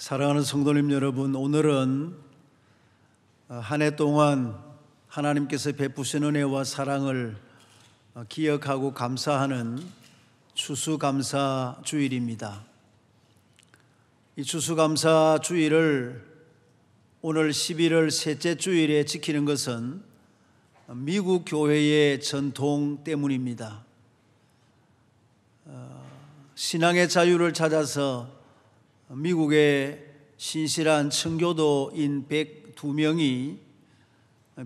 사랑하는 성도님 여러분, 오늘은 한 해 동안 하나님께서 베푸신 은혜와 사랑을 기억하고 감사하는 추수감사 주일입니다. 이 추수감사 주일을 오늘 11월 셋째 주일에 지키는 것은 미국 교회의 전통 때문입니다. 신앙의 자유를 찾아서 미국의 신실한 청교도인 102명이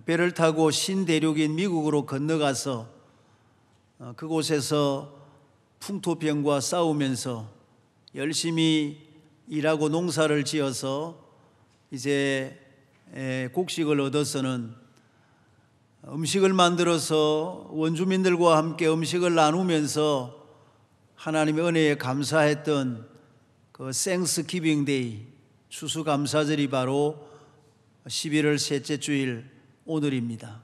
배를 타고 신대륙인 미국으로 건너가서 그곳에서 풍토병과 싸우면서 열심히 일하고 농사를 지어서 이제 곡식을 얻어서는 음식을 만들어서 원주민들과 함께 음식을 나누면서 하나님의 은혜에 감사했던 그 땡스기빙 데이, 추수감사절이 바로 11월 셋째 주일 오늘입니다.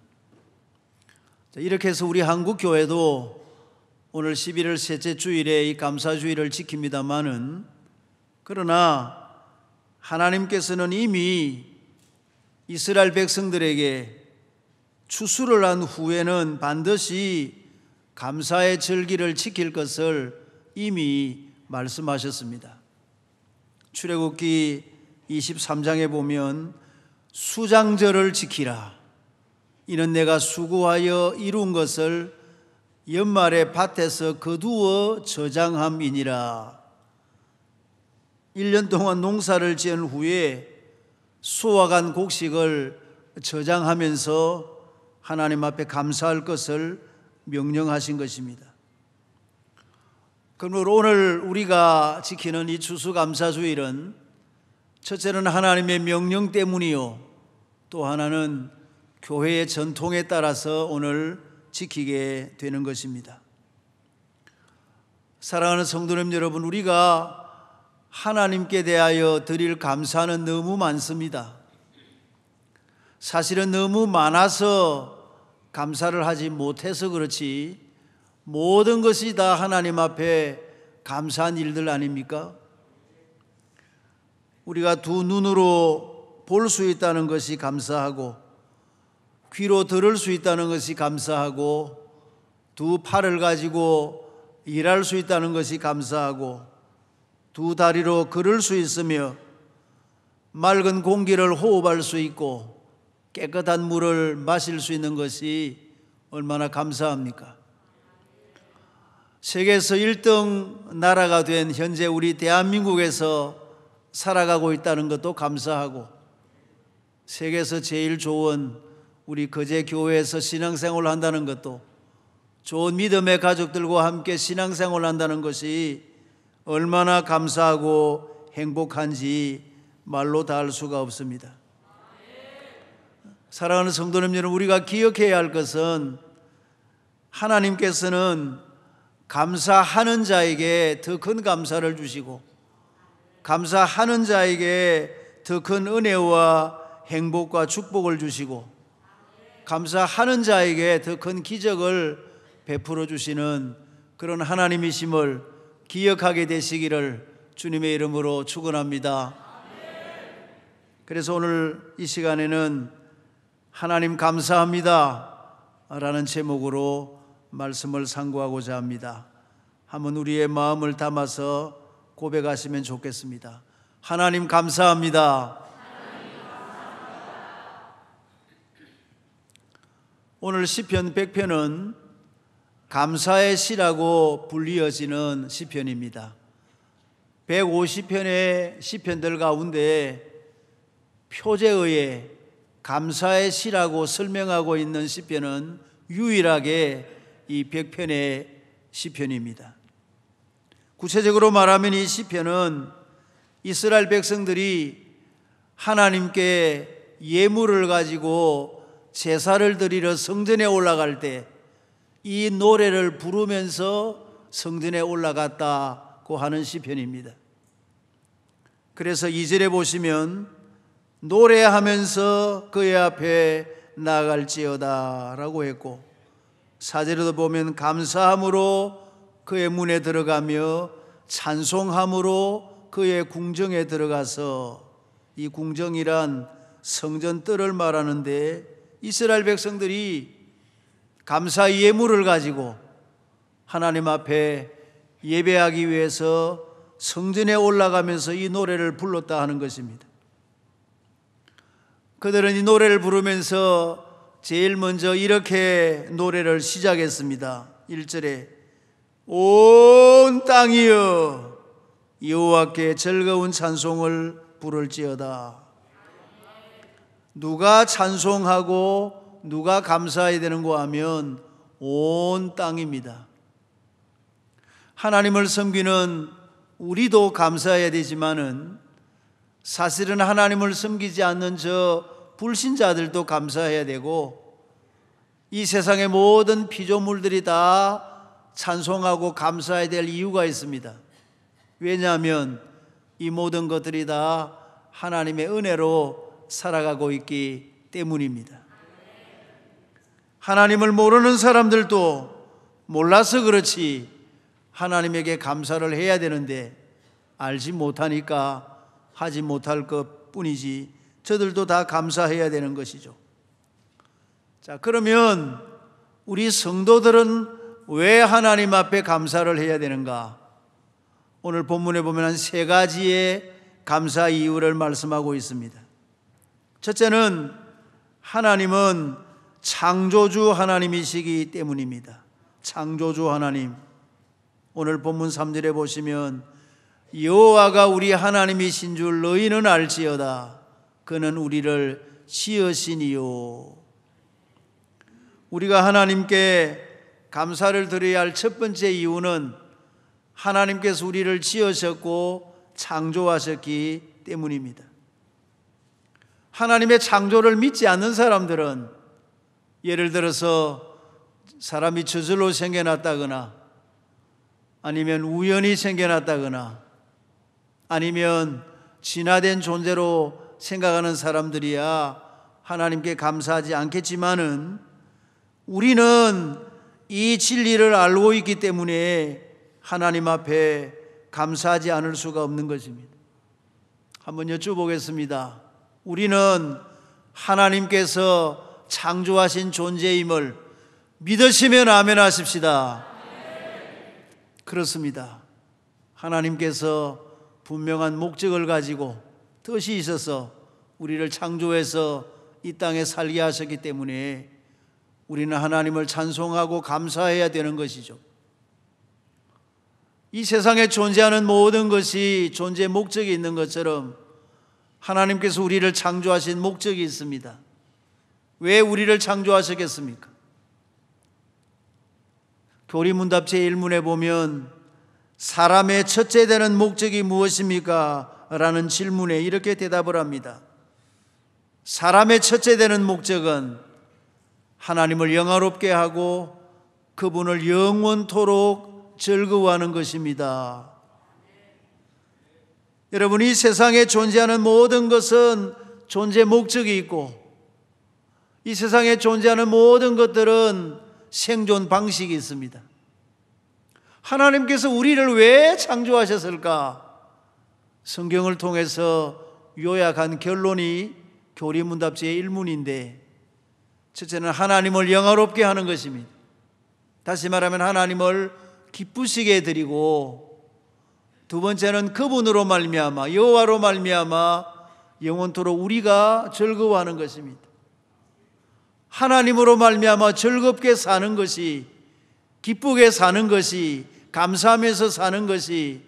이렇게 해서 우리 한국 교회도 오늘 11월 셋째 주일에 이 감사주일을 지킵니다마는, 그러나 하나님께서는 이미 이스라엘 백성들에게 추수를 한 후에는 반드시 감사의 절기를 지킬 것을 이미 말씀하셨습니다. 출애굽기 23장에 보면 수장절을 지키라. 이는 내가 수고하여 이룬 것을 연말에 밭에서 거두어 저장함이니라. 1년 동안 농사를 지은 후에 수확한 곡식을 저장하면서 하나님 앞에 감사할 것을 명령하신 것입니다. 그러므로 오늘 우리가 지키는 이 추수감사주일은 첫째는 하나님의 명령 때문이요, 또 하나는 교회의 전통에 따라서 오늘 지키게 되는 것입니다. 사랑하는 성도님 여러분, 우리가 하나님께 대하여 드릴 감사는 너무 많습니다. 사실은 너무 많아서 감사를 하지 못해서 그렇지, 모든 것이 다 하나님 앞에 감사한 일들 아닙니까? 우리가 두 눈으로 볼 수 있다는 것이 감사하고, 귀로 들을 수 있다는 것이 감사하고, 두 팔을 가지고 일할 수 있다는 것이 감사하고, 두 다리로 걸을 수 있으며 맑은 공기를 호흡할 수 있고 깨끗한 물을 마실 수 있는 것이 얼마나 감사합니까? 세계에서 1등 나라가 된 현재 우리 대한민국에서 살아가고 있다는 것도 감사하고, 세계에서 제일 좋은 우리 거제교회에서 신앙생활을 한다는 것도, 좋은 믿음의 가족들과 함께 신앙생활을 한다는 것이 얼마나 감사하고 행복한지 말로 다 할 수가 없습니다. 사랑하는 성도님 여러분, 우리가 기억해야 할 것은 하나님께서는 감사하는 자에게 더 큰 감사를 주시고, 감사하는 자에게 더 큰 은혜와 행복과 축복을 주시고, 감사하는 자에게 더 큰 기적을 베풀어 주시는 그런 하나님이심을 기억하게 되시기를 주님의 이름으로 축원합니다. 그래서 오늘 이 시간에는 하나님 감사합니다 라는 제목으로 말씀을 상고하고자 합니다. 한번 우리의 마음을 담아서 고백하시면 좋겠습니다. 하나님 감사합니다. 오늘 시편 100편은 감사의 시라고 불리어지는 시편입니다. 150편의 시편들 가운데 표제어에 감사의 시라고 설명하고 있는 시편은 유일하게 이 100편의 시편입니다. 구체적으로 말하면 이 시편은 이스라엘 백성들이 하나님께 예물을 가지고 제사를 드리러 성전에 올라갈 때 이 노래를 부르면서 성전에 올라갔다고 하는 시편입니다. 그래서 2절에 보시면 노래하면서 그의 앞에 나아갈지어다 라고 했고, 4절에도 보면 감사함으로 그의 문에 들어가며 찬송함으로 그의 궁정에 들어가서, 이 궁정이란 성전 뜰을 말하는데, 이스라엘 백성들이 감사 예물을 가지고 하나님 앞에 예배하기 위해서 성전에 올라가면서 이 노래를 불렀다 하는 것입니다. 그들은 이 노래를 부르면서 제일 먼저 이렇게 노래를 시작했습니다. 1절에 온 땅이여 여호와께 즐거운 찬송을 부를지어다. 누가 찬송하고 누가 감사해야 되는고 하면 온 땅입니다. 하나님을 섬기는 우리도 감사해야 되지만은 사실은 하나님을 섬기지 않는 저 불신자들도 감사해야 되고, 이 세상의 모든 피조물들이 다 찬송하고 감사해야 될 이유가 있습니다. 왜냐하면 이 모든 것들이 다 하나님의 은혜로 살아가고 있기 때문입니다. 하나님을 모르는 사람들도 몰라서 그렇지 하나님에게 감사를 해야 되는데 알지 못하니까 하지 못할 것 뿐이지, 저들도 다 감사해야 되는 것이죠. 자, 그러면 우리 성도들은 왜 하나님 앞에 감사를 해야 되는가? 오늘 본문에 보면 한 3가지의 감사 이유를 말씀하고 있습니다. 첫째는 하나님은 창조주 하나님이시기 때문입니다. 창조주 하나님. 오늘 본문 3절에 보시면 여호와가 우리 하나님이신 줄 너희는 알지어다. 그는 우리를 지으시니요. 우리가 하나님께 감사를 드려야 할 첫 번째 이유는 하나님께서 우리를 지으셨고 창조하셨기 때문입니다. 하나님의 창조를 믿지 않는 사람들은, 예를 들어서 사람이 저절로 생겨났다거나 아니면 우연히 생겨났다거나 아니면 진화된 존재로 생각하는 사람들이야 하나님께 감사하지 않겠지만은, 우리는 이 진리를 알고 있기 때문에 하나님 앞에 감사하지 않을 수가 없는 것입니다. 한번 여쭤보겠습니다. 우리는 하나님께서 창조하신 존재임을 믿으시면 아멘 하십시다. 그렇습니다. 하나님께서 분명한 목적을 가지고 뜻이 있어서 우리를 창조해서 이 땅에 살게 하셨기 때문에 우리는 하나님을 찬송하고 감사해야 되는 것이죠. 이 세상에 존재하는 모든 것이 존재 목적이 있는 것처럼 하나님께서 우리를 창조하신 목적이 있습니다. 왜 우리를 창조하셨겠습니까? 교리문답 제1문에 보면 사람의 첫째 되는 목적이 무엇입니까? 라는 질문에 이렇게 대답을 합니다. 사람의 첫째 되는 목적은 하나님을 영화롭게 하고 그분을 영원토록 즐거워하는 것입니다. 여러분, 이 세상에 존재하는 모든 것은 존재 목적이 있고, 이 세상에 존재하는 모든 것들은 생존 방식이 있습니다. 하나님께서 우리를 왜 창조하셨을까? 성경을 통해서 요약한 결론이 교리문답 제1문인데, 첫째는 하나님을 영화롭게 하는 것입니다. 다시 말하면 하나님을 기쁘시게 해드리고, 두 번째는 그분으로 말미암아, 여호와로 말미암아 영원토록 우리가 즐거워하는 것입니다. 하나님으로 말미암아 즐겁게 사는 것이, 기쁘게 사는 것이, 감사하면서 사는 것이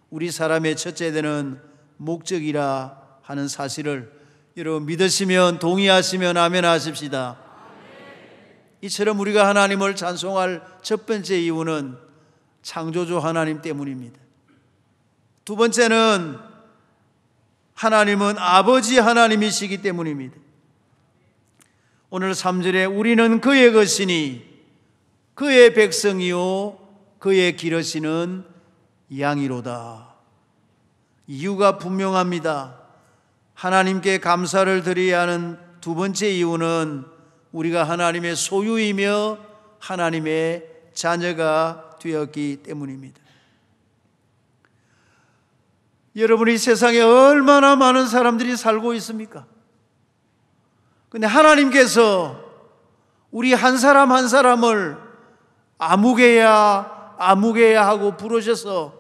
우리 사람의 첫째 되는 목적이라 하는 사실을 여러분 믿으시면, 동의하시면 아멘 하십시다. 이처럼 우리가 하나님을 찬송할 첫 번째 이유는 창조주 하나님 때문입니다. 두 번째는 하나님은 아버지 하나님이시기 때문입니다. 오늘 3절에 우리는 그의 것이니 그의 백성이요 그의 기르시는 양이로다. 이유가 분명합니다. 하나님께 감사를 드려야 하는 두 번째 이유는 우리가 하나님의 소유이며 하나님의 자녀가 되었기 때문입니다. 여러분이 세상에 얼마나 많은 사람들이 살고 있습니까? 근데 하나님께서 우리 한 사람 한 사람을 아무개야 하고 부르셔서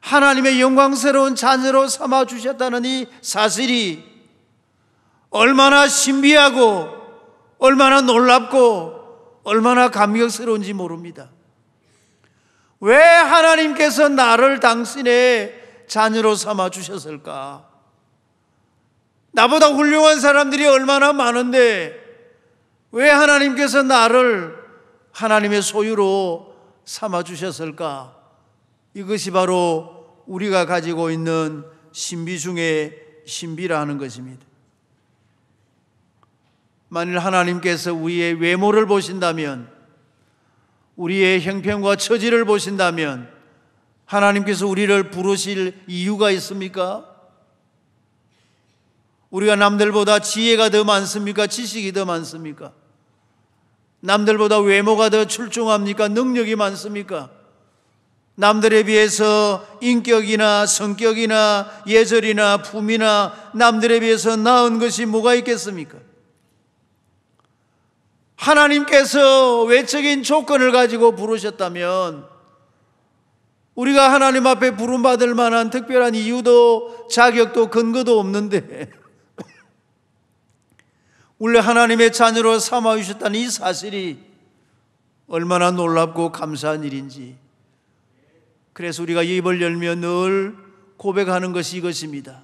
하나님의 영광스러운 자녀로 삼아 주셨다는 이 사실이 얼마나 신비하고 얼마나 놀랍고 얼마나 감격스러운지 모릅니다. 왜 하나님께서 나를 당신의 자녀로 삼아 주셨을까? 나보다 훌륭한 사람들이 얼마나 많은데 왜 하나님께서 나를 하나님의 소유로 삼아 주셨을까? 이것이 바로 우리가 가지고 있는 신비 중에 신비라는 것입니다. 만일 하나님께서 우리의 외모를 보신다면, 우리의 형편과 처지를 보신다면 하나님께서 우리를 부르실 이유가 있습니까? 우리가 남들보다 지혜가 더 많습니까? 지식이 더 많습니까? 남들보다 외모가 더 출중합니까? 능력이 많습니까? 남들에 비해서 인격이나 성격이나 예절이나 품이나 남들에 비해서 나은 것이 뭐가 있겠습니까? 하나님께서 외적인 조건을 가지고 부르셨다면 우리가 하나님 앞에 부름받을 만한 특별한 이유도 자격도 근거도 없는데 원래 하나님의 자녀로 삼아 주셨다는 이 사실이 얼마나 놀랍고 감사한 일인지, 그래서 우리가 입을 열며 늘 고백하는 것이 이것입니다.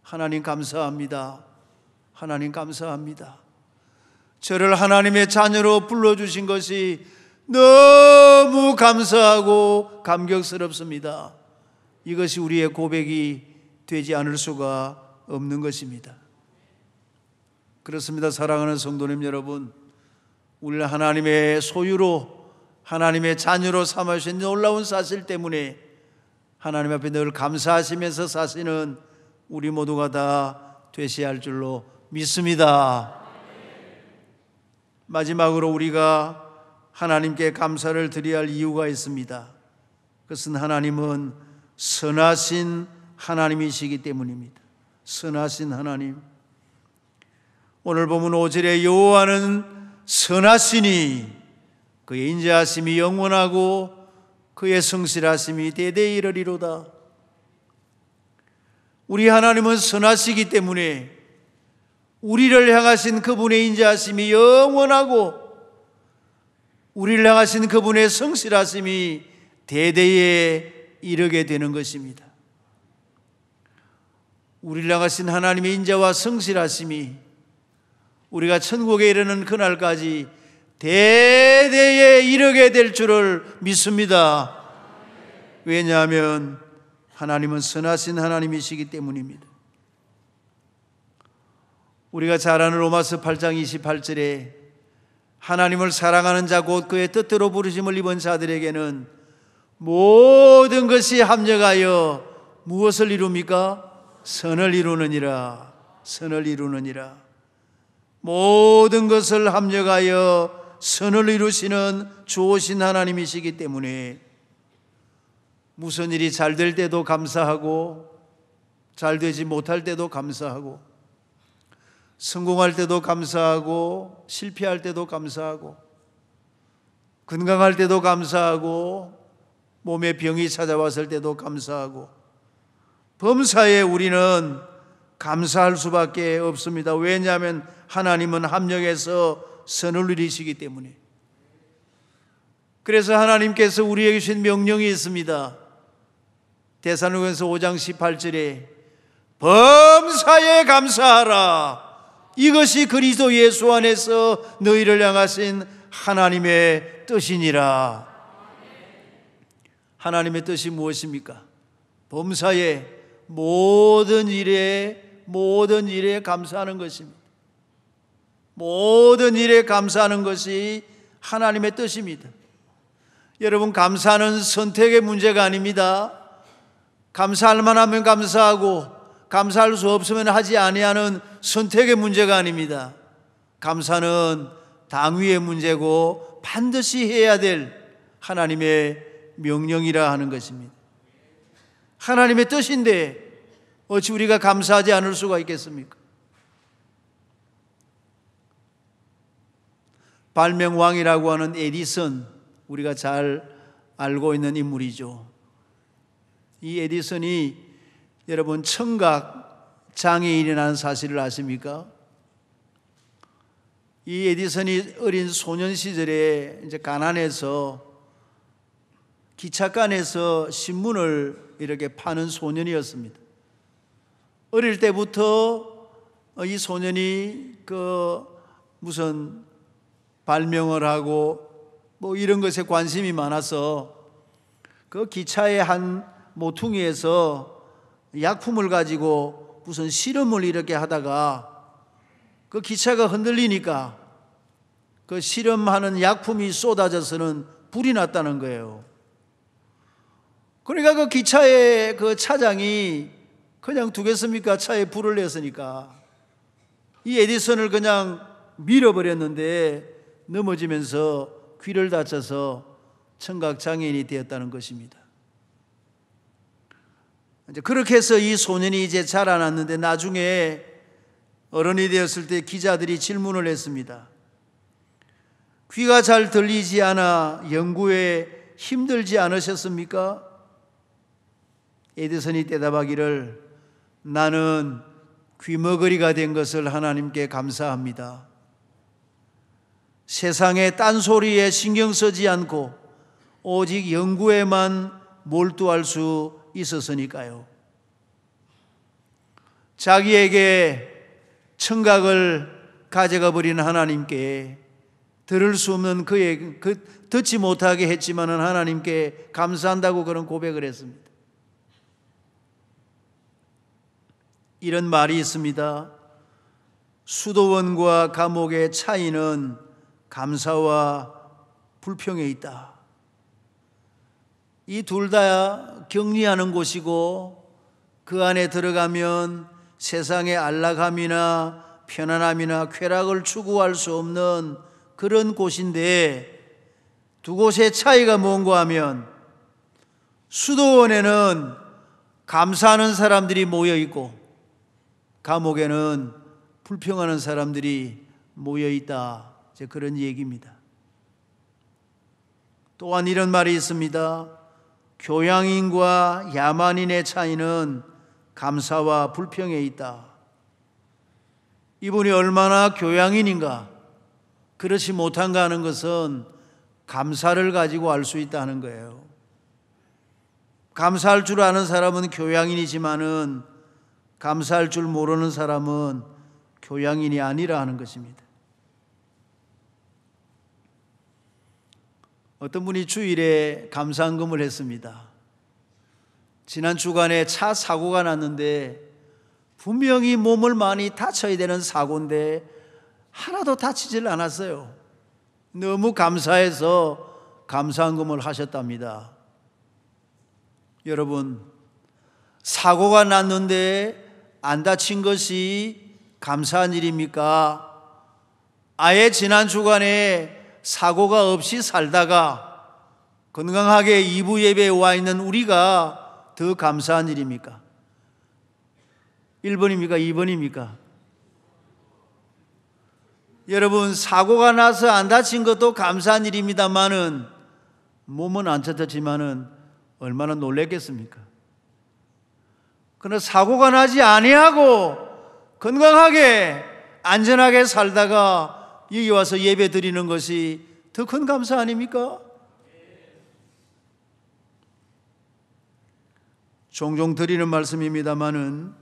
하나님 감사합니다. 하나님 감사합니다. 저를 하나님의 자녀로 불러주신 것이 너무 감사하고 감격스럽습니다. 이것이 우리의 고백이 되지 않을 수가 없는 것입니다. 그렇습니다. 사랑하는 성도님 여러분, 우리를 하나님의 소유로, 하나님의 자녀로 삼으신 놀라운 사실 때문에 하나님 앞에 늘 감사하시면서 사시는 우리 모두가 다 되셔야 할 줄로 믿습니다. 마지막으로 우리가 하나님께 감사를 드려야 할 이유가 있습니다. 그것은 하나님은 선하신 하나님이시기 때문입니다. 선하신 하나님. 오늘 보면 5절에 여호와는 선하시니 그의 인자하심이 영원하고 그의 성실하심이 대대에 이르리로다. 우리 하나님은 선하시기 때문에 우리를 향하신 그분의 인자하심이 영원하고 우리를 향하신 그분의 성실하심이 대대에 이르게 되는 것입니다. 우리를 향하신 하나님의 인자와 성실하심이 우리가 천국에 이르는 그날까지 대대에 이르게 될 줄을 믿습니다. 왜냐하면 하나님은 선하신 하나님이시기 때문입니다. 우리가 잘 아는 로마서 8장 28절에 하나님을 사랑하는 자 곧 그의 뜻대로 부르심을 입은 자들에게는 모든 것이 합력하여 무엇을 이룹니까? 선을 이루느니라. 선을 이루느니라. 모든 것을 합력하여 선을 이루시는 좋으신 하나님이시기 때문에 무슨 일이 잘 될 때도 감사하고 잘 되지 못할 때도 감사하고 성공할 때도 감사하고 실패할 때도 감사하고 건강할 때도 감사하고 몸에 병이 찾아왔을 때도 감사하고 범사에 우리는 감사할 수밖에 없습니다. 왜냐하면 하나님은 합력해서 선을 이루시기 때문에. 그래서 하나님께서 우리에게 주신 명령이 있습니다. 데살로니가서 5장 18절에 범사에 감사하라. 이것이 그리스도 예수 안에서 너희를 향하신 하나님의 뜻이니라. 하나님의 뜻이 무엇입니까? 범사에 모든 일에 감사하는 것입니다. 모든 일에 감사하는 것이 하나님의 뜻입니다. 여러분, 감사는 선택의 문제가 아닙니다. 감사할 만하면 감사하고 감사할 수 없으면 하지 아니하는 선택의 문제가 아닙니다. 감사는 당위의 문제고 반드시 해야 될 하나님의 명령이라 하는 것입니다. 하나님의 뜻인데 어찌 우리가 감사하지 않을 수가 있겠습니까? 발명왕이라고 하는 에디슨, 우리가 잘 알고 있는 인물이죠. 이 에디슨이 여러분 청각 장애인이라는 사실을 아십니까? 이 에디슨이 어린 소년 시절에 이제 가난해서 기차간에서 신문을 이렇게 파는 소년이었습니다. 어릴 때부터 이 소년이 무슨 발명을 하고 뭐 이런 것에 관심이 많아서 그 기차의 한 모퉁이에서 약품을 가지고 무슨 실험을 이렇게 하다가 그 기차가 흔들리니까 그 실험하는 약품이 쏟아져서는 불이 났다는 거예요. 그러니까 그 기차의 그 차장이 그냥 두겠습니까? 차에 불을 냈으니까 이 에디슨을 그냥 밀어버렸는데 넘어지면서 귀를 다쳐서 청각장애인이 되었다는 것입니다. 이제 그렇게 해서 이 소년이 이제 자라났는데 나중에 어른이 되었을 때 기자들이 질문을 했습니다. 귀가 잘 들리지 않아 연구에 힘들지 않으셨습니까? 에디슨이 대답하기를 나는 귀머거리가 된 것을 하나님께 감사합니다. 세상의 딴소리에 신경 쓰지 않고 오직 연구에만 몰두할 수 있었으니까요. 자기에게 청각을 가져가 버린 하나님께 들을 수 없는 듣지 못하게 했지만은 하나님께 감사한다고 그런 고백을 했습니다. 이런 말이 있습니다. 수도원과 감옥의 차이는 감사와 불평에 있다. 이 둘 다 격리하는 곳이고 그 안에 들어가면 세상의 안락함이나 편안함이나 쾌락을 추구할 수 없는 그런 곳인데 두 곳의 차이가 뭔가 하면 수도원에는 감사하는 사람들이 모여 있고 감옥에는 불평하는 사람들이 모여 있다. 이제 그런 얘기입니다. 또한 이런 말이 있습니다. 교양인과 야만인의 차이는 감사와 불평에 있다. 이분이 얼마나 교양인인가, 그렇지 못한가 하는 것은 감사를 가지고 알 수 있다는 거예요. 감사할 줄 아는 사람은 교양인이지만은 감사할 줄 모르는 사람은 교양인이 아니라 하는 것입니다. 어떤 분이 주일에 감사헌금을 했습니다. 지난 주간에 차 사고가 났는데 분명히 몸을 많이 다쳐야 되는 사고인데 하나도 다치질 않았어요. 너무 감사해서 감사헌금을 하셨답니다. 여러분, 사고가 났는데 안 다친 것이 감사한 일입니까? 아예 지난 주간에 사고가 없이 살다가 건강하게 2부 예배에 와 있는 우리가 더 감사한 일입니까? 1번입니까? 2번입니까? 여러분, 사고가 나서 안 다친 것도 감사한 일입니다만은 몸은 안 다쳤지만은 얼마나 놀랬겠습니까? 그러나 사고가 나지 아니하고 건강하게 안전하게 살다가 여기 와서 예배 드리는 것이 더 큰 감사 아닙니까? 종종 드리는 말씀입니다마는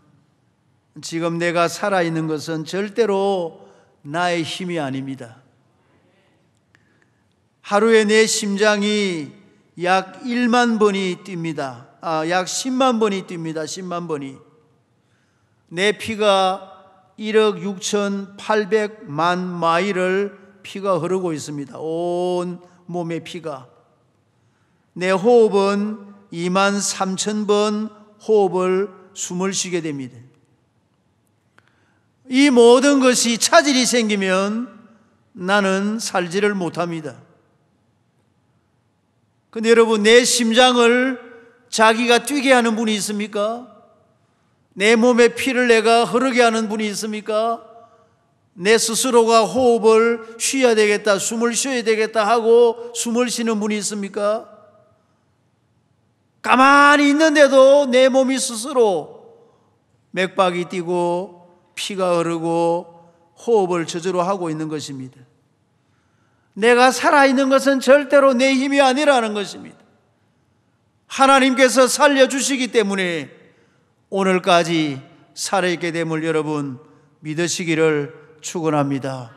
지금 내가 살아있는 것은 절대로 나의 힘이 아닙니다. 하루에 내 심장이 약 1만 번이 뜁니다. 약 10만 번이 뜁니다. 10만 번이. 내 피가 1억 6,800만 마일을 피가 흐르고 있습니다. 온 몸의 피가. 내 호흡은 2만 3천 번 호흡을 숨을 쉬게 됩니다. 이 모든 것이 차질이 생기면 나는 살지를 못합니다. 근데 여러분, 내 심장을 자기가 뛰게 하는 분이 있습니까? 내 몸의 피를 내가 흐르게 하는 분이 있습니까? 내 스스로가 호흡을 쉬어야 되겠다, 숨을 쉬어야 되겠다 하고 숨을 쉬는 분이 있습니까? 가만히 있는데도 내 몸이 스스로 맥박이 뛰고 피가 흐르고 호흡을 저절로 하고 있는 것입니다. 내가 살아있는 것은 절대로 내 힘이 아니라는 것입니다. 하나님께서 살려주시기 때문에 오늘까지 살아있게 됨을 여러분 믿으시기를 축원합니다.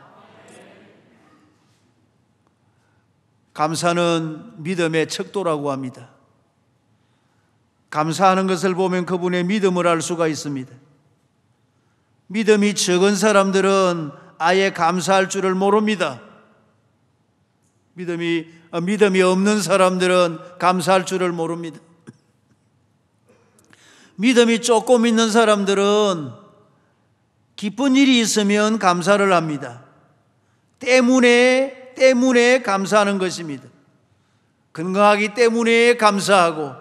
감사는 믿음의 척도라고 합니다. 감사하는 것을 보면 그분의 믿음을 알 수가 있습니다. 믿음이 적은 사람들은 아예 감사할 줄을 모릅니다. 믿음이 없는 사람들은 감사할 줄을 모릅니다. 믿음이 조금 있는 사람들은 기쁜 일이 있으면 감사를 합니다. 때문에 감사하는 것입니다. 건강하기 때문에 감사하고,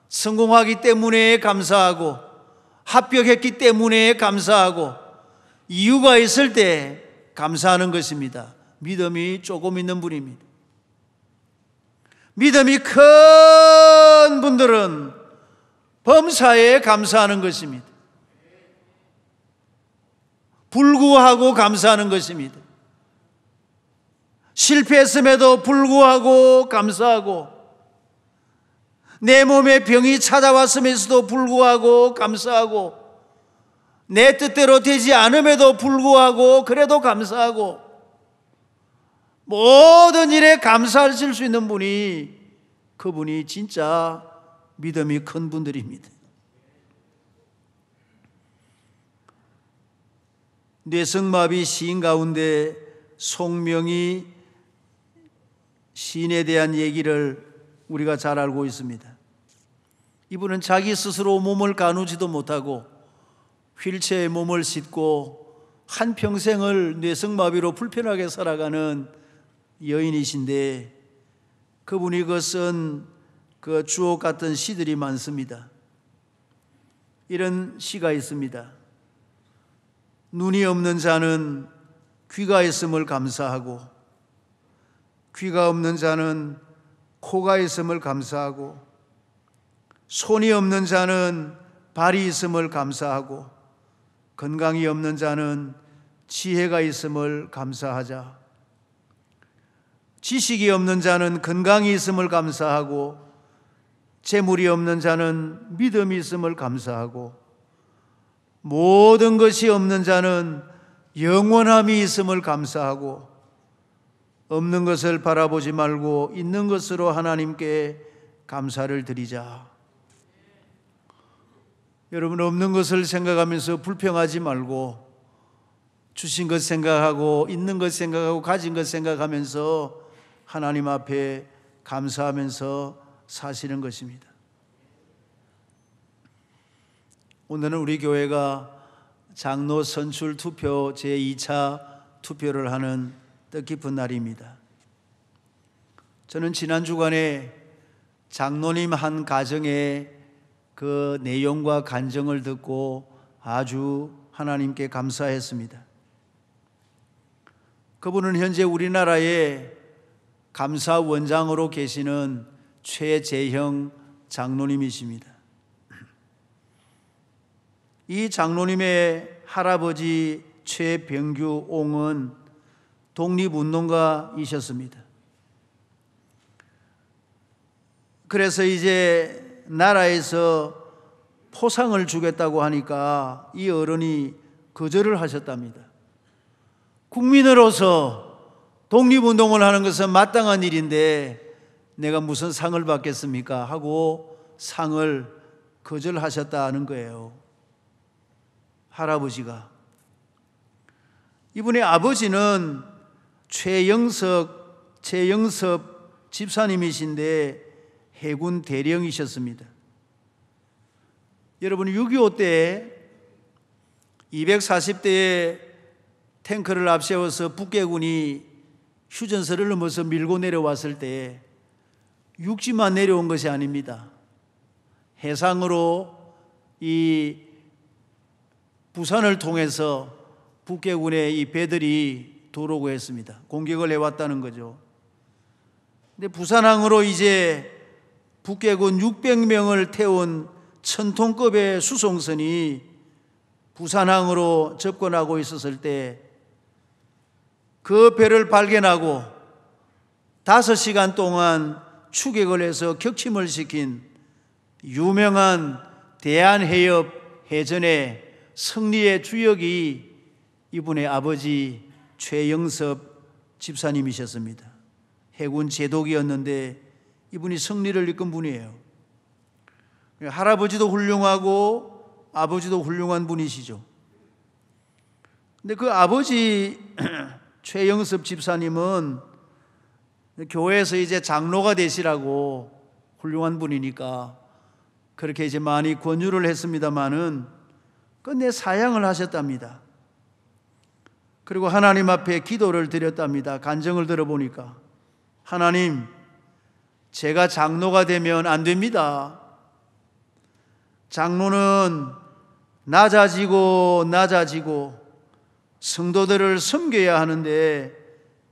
성공하기 때문에 감사하고, 합격했기 때문에 감사하고, 이유가 있을 때 감사하는 것입니다. 믿음이 조금 있는 분입니다. 믿음이 큰 분들은 범사에 감사하는 것입니다. 불구하고 감사하는 것입니다. 실패했음에도 불구하고 감사하고, 내 몸에 병이 찾아왔음에도 불구하고 감사하고, 내 뜻대로 되지 않음에도 불구하고 그래도 감사하고, 모든 일에 감사하실 수 있는 분이, 그분이 진짜 믿음이 큰 분들입니다. 뇌성마비 시인 가운데 송명이 시인에 대한 얘기를 우리가 잘 알고 있습니다. 이분은 자기 스스로 몸을 가누지도 못하고 휠체어에 몸을 싣고 한평생을 뇌성마비로 불편하게 살아가는 여인이신데, 그분이 쓴 그 주옥 같은 시들이 많습니다. 이런 시가 있습니다. 눈이 없는 자는 귀가 있음을 감사하고, 귀가 없는 자는 코가 있음을 감사하고, 손이 없는 자는 발이 있음을 감사하고, 건강이 없는 자는 지혜가 있음을 감사하자. 지식이 없는 자는 건강이 있음을 감사하고, 재물이 없는 자는 믿음이 있음을 감사하고, 모든 것이 없는 자는 영원함이 있음을 감사하고, 없는 것을 바라보지 말고 있는 것으로 하나님께 감사를 드리자. 여러분, 없는 것을 생각하면서 불평하지 말고 주신 것 생각하고 있는 것 생각하고 가진 것 생각하면서 하나님 앞에 감사하면서 사시는 것입니다. 오늘은 우리 교회가 장로 선출 투표 제2차 투표를 하는 뜻깊은 날입니다. 저는 지난 주간에 장로님 한 가정의 그 내용과 간증을 듣고 아주 하나님께 감사했습니다. 그분은 현재 우리나라의 감사원장으로 계시는 최재형 장로님이십니다. 이 장로님의 할아버지 최병규 옹은 독립운동가이셨습니다. 그래서 이제 나라에서 포상을 주겠다고 하니까 이 어른이 거절을 하셨답니다. 국민으로서 독립운동을 하는 것은 마땅한 일인데 내가 무슨 상을 받겠습니까? 하고 상을 거절하셨다는 거예요. 할아버지가. 이분의 아버지는 최영섭 집사님이신데 해군 대령이셨습니다. 여러분, 6.25 때 240대의 탱크를 앞세워서 북괴군이 휴전선을 넘어서 밀고 내려왔을 때 육지만 내려온 것이 아닙니다. 해상으로 이 부산을 통해서 북해군의 이 배들이 들어오고 했습니다. 공격을 해왔다는 거죠. 근데 부산항으로 이제 북해군 600명을 태운 1000톤급의 수송선이 부산항으로 접근하고 있었을 때 그 배를 발견하고 5시간 동안 추격을 해서 격침을 시킨 유명한 대한해협 해전의 승리의 주역이 이분의 아버지 최영섭 집사님이셨습니다. 해군 제독이었는데 이분이 승리를 이끈 분이에요. 할아버지도 훌륭하고 아버지도 훌륭한 분이시죠. 근데 그 아버지 최영섭 집사님은 교회에서 이제 장로가 되시라고, 훌륭한 분이니까 그렇게 이제 많이 권유를 했습니다마는 끝내 사양을 하셨답니다. 그리고 하나님 앞에 기도를 드렸답니다. 간증을 들어보니까, 하나님, 제가 장로가 되면 안 됩니다. 장로는 낮아지고 성도들을 섬겨야 하는데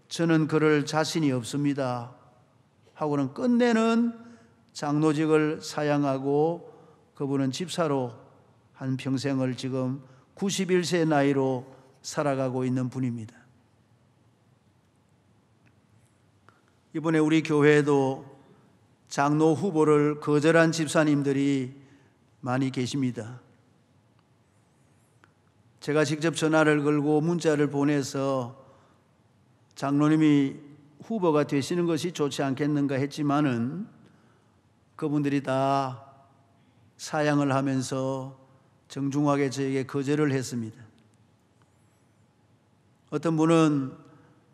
저는 그럴 자신이 없습니다 하고는 끝내는 장로직을 사양하고 그분은 집사로 한 평생을 지금 91세 나이로 살아가고 있는 분입니다. 이번에 우리 교회에도 장로 후보를 거절한 집사님들이 많이 계십니다. 제가 직접 전화를 걸고 문자를 보내서 장로님이 후보가 되시는 것이 좋지 않겠는가 했지만은 그분들이 다 사양을 하면서 정중하게 저에게 거절을 했습니다. 어떤 분은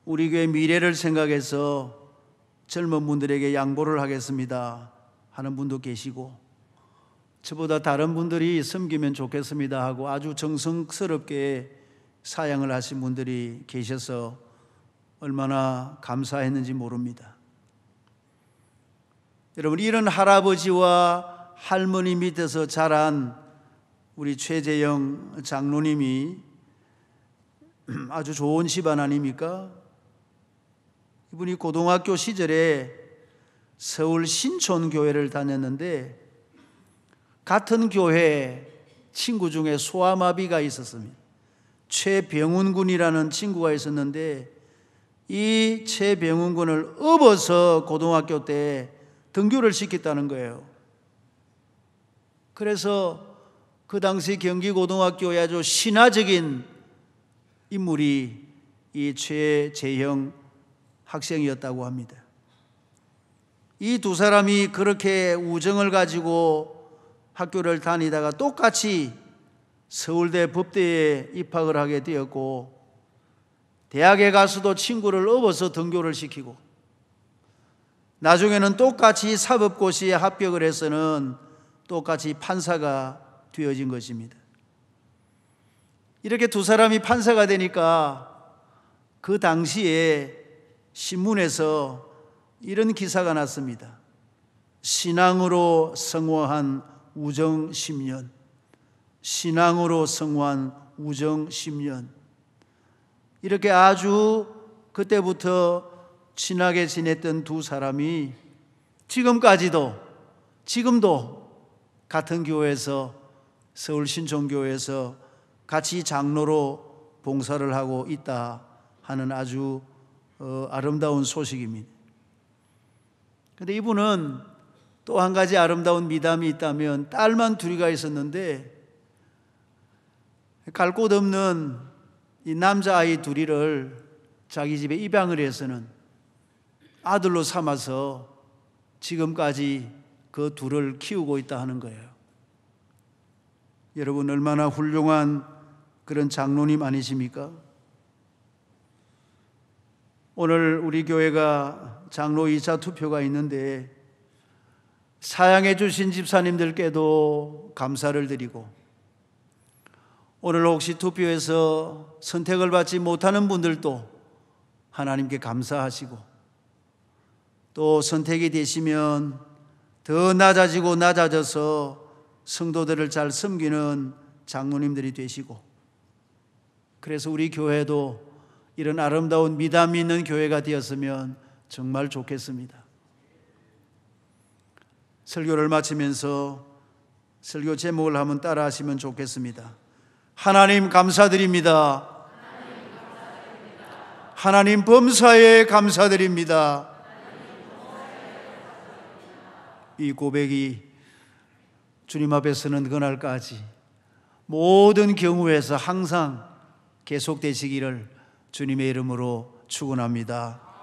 우리 교회 미래를 생각해서 젊은 분들에게 양보를 하겠습니다 하는 분도 계시고, 저보다 다른 분들이 섬기면 좋겠습니다 하고 아주 정성스럽게 사양을 하신 분들이 계셔서 얼마나 감사했는지 모릅니다. 여러분, 이런 할아버지와 할머니 밑에서 자란 우리 최재영 장로님이 아주 좋은 집안 아닙니까? 이분이 고등학교 시절에 서울 신촌교회를 다녔는데 같은 교회 친구 중에 소아마비가 있었습니다. 최병훈 군이라는 친구가 있었는데 이 최병훈 군을 업어서 고등학교 때 등교를 시켰다는 거예요. 그래서 그 당시 경기고등학교의 아주 신화적인 인물이 이 최재형 학생이었다고 합니다. 이 두 사람이 그렇게 우정을 가지고 학교를 다니다가 똑같이 서울대 법대에 입학을 하게 되었고, 대학에 가서도 친구를 업어서 등교를 시키고, 나중에는 똑같이 사법고시에 합격을 해서는 똑같이 판사가 되어진 것입니다. 이렇게 두 사람이 판사가 되니까 그 당시에 신문에서 이런 기사가 났습니다. 신앙으로 성화한 우정 10년, 신앙으로 성화한 우정 10년. 이렇게 아주 그때부터 친하게 지냈던 두 사람이 지금도 같은 교회에서, 서울 신촌교회에서 같이 장로로 봉사를 하고 있다 하는 아주 아름다운 소식입니다. 그런데 이분은 또 한 가지 아름다운 미담이 있다면, 딸만 둘이가 있었는데 갈 곳 없는 이 남자아이 둘이를 자기 집에 입양을 해서는 아들로 삼아서 지금까지 그 둘을 키우고 있다 하는 거예요. 여러분, 얼마나 훌륭한 그런 장로님 아니십니까? 오늘 우리 교회가 장로 2차 투표가 있는데 사양해 주신 집사님들께도 감사를 드리고, 오늘 혹시 투표에서 선택을 받지 못하는 분들도 하나님께 감사하시고, 또 선택이 되시면 더 낮아져서 성도들을 잘 섬기는 장로님들이 되시고, 그래서 우리 교회도 이런 아름다운 미담이 있는 교회가 되었으면 정말 좋겠습니다. 설교를 마치면서 설교 제목을 한번 따라 하시면 좋겠습니다. 하나님 감사드립니다. 하나님 범사에 감사드립니다. 이 고백이 주님 앞에 서는 그날까지 모든 경우에서 항상 계속되시기를 주님의 이름으로 축원합니다.